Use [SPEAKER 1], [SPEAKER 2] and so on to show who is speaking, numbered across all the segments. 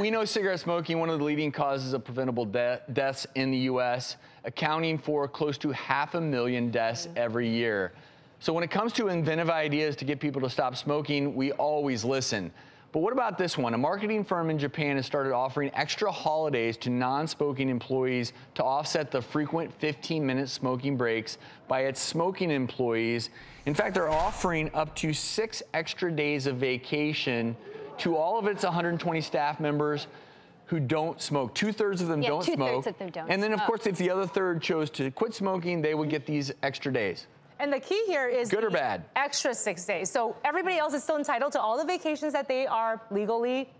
[SPEAKER 1] We know cigarette smoking, one of the leading causes of preventable deaths in the U.S., accounting for close to 500,000 deaths every year. So when it comes to inventive ideas to get people to stop smoking, we always listen. But what about this one? A marketing firm in Japan has started offering extra holidays to non-smoking employees to offset the frequent 15-minute smoking breaks by its smoking employees. In fact, they're offering up to 6 extra days of vacation to all of its 120 staff members who don't smoke. 2/3 of them don't smoke.
[SPEAKER 2] 2/3 of them don't
[SPEAKER 1] and then, of
[SPEAKER 2] smoke.
[SPEAKER 1] course, if the other third chose to quit smoking, they would get these extra days.
[SPEAKER 3] And the key here is
[SPEAKER 1] good or bad?
[SPEAKER 3] Extra 6 days. So everybody else is still entitled to all the vacations that they are legally,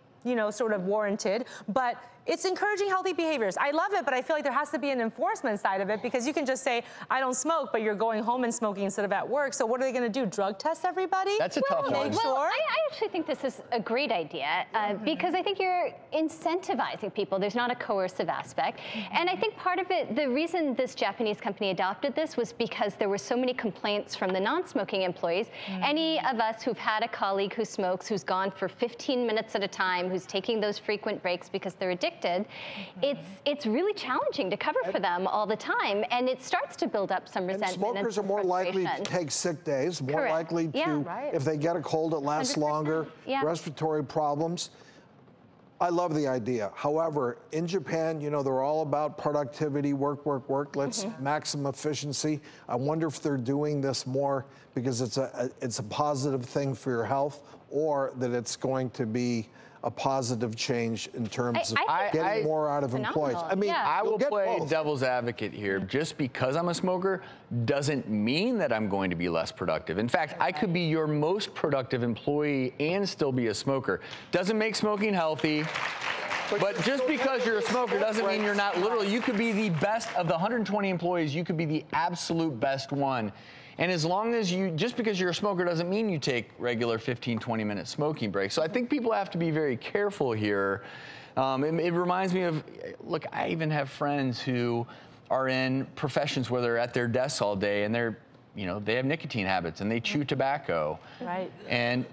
[SPEAKER 3] sort of warranted, but it's encouraging healthy behaviors. I love it, but I feel like there has to be an enforcement side of it, because you can just say, I don't smoke, but you're going home and smoking instead of at work. So what are they gonna do, drug test everybody?
[SPEAKER 1] That's a tough one.
[SPEAKER 2] Well, I actually think this is a great idea because I think you're incentivizing people. There's not a coercive aspect. And I think part of it, the reason this Japanese company adopted this was because there were so many complaints from the non-smoking employees. Any of us who've had a colleague who smokes, who's gone for 15 minutes at a time, who's taking those frequent breaks because they're addicted, it's really challenging to cover for them all the time, and it starts to build up some resentment.
[SPEAKER 4] And smokers are more likely to take sick days, more likely to, if they get a cold, it lasts longer, respiratory problems. I love the idea. However, in Japan, they're all about productivity, work. Let's maximum efficiency. I wonder if they're doing this more because it's a positive thing for your health, or that it's going to be a positive change in terms of getting more out of employees. I mean,
[SPEAKER 1] I will play devil's advocate here. Just because I'm a smoker doesn't mean that I'm going to be less productive. In fact, I could be your most productive employee and still be a smoker. Doesn't make smoking healthy. But just because you're a smoker doesn't mean you're not literally. You could be the best of the 120 employees. You could be the absolute best one. And as long as just because you're a smoker doesn't mean you take regular 15, 20-minute smoking breaks. So I think people have to be very careful here. It reminds me of, look, I even have friends who are in professions where they're at their desks all day and they have nicotine habits and they chew tobacco. Right. And,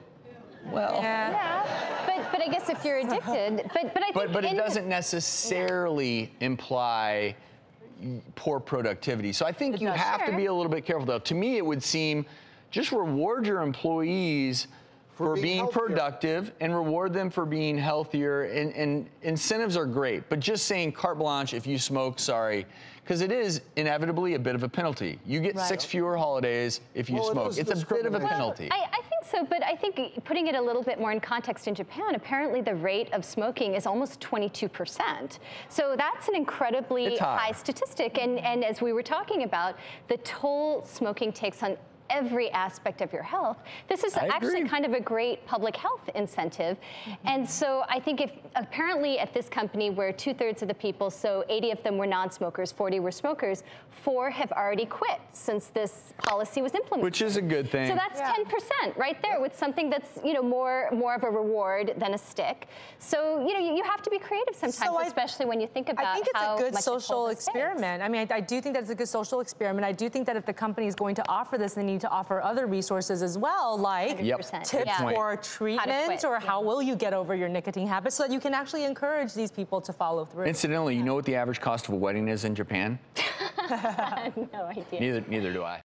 [SPEAKER 1] well.
[SPEAKER 2] But I guess if you're addicted, but
[SPEAKER 1] it doesn't necessarily imply poor productivity. So I think you have to be a little bit careful, though. To me, it would seem just reward your employees for being productive and reward them for being healthier. And incentives are great, but just saying carte blanche, if you smoke, sorry, because it is inevitably a bit of a penalty. You get 6 fewer holidays if you smoke. It's a bit of a penalty.
[SPEAKER 2] I think so, but I think putting it a little bit more in context in Japan, apparently the rate of smoking is almost 22%. So that's an incredibly high statistic. And as we were talking about, the toll smoking takes on every aspect of your health. This is actually kind of a great public health incentive. And so I think if apparently at this company where 2/3 of the people, so 80 of them were non-smokers, 40 were smokers, 4 have already quit since this policy was implemented.
[SPEAKER 1] Which is a good thing.
[SPEAKER 2] So that's 10% right there with something that's, more of a reward than a stick. So, you have to be creative sometimes, especially when you think about
[SPEAKER 3] I think it's a good social experiment. I mean, I do think that it's a good social experiment. I do think that if the company is going to offer this, they need to offer other resources as well, like tips for treatment or how will you get over your nicotine habits, so that you can actually encourage these people to follow through.
[SPEAKER 1] Incidentally, you know what the average cost of a wedding is in Japan?
[SPEAKER 2] No idea.
[SPEAKER 1] Neither do I.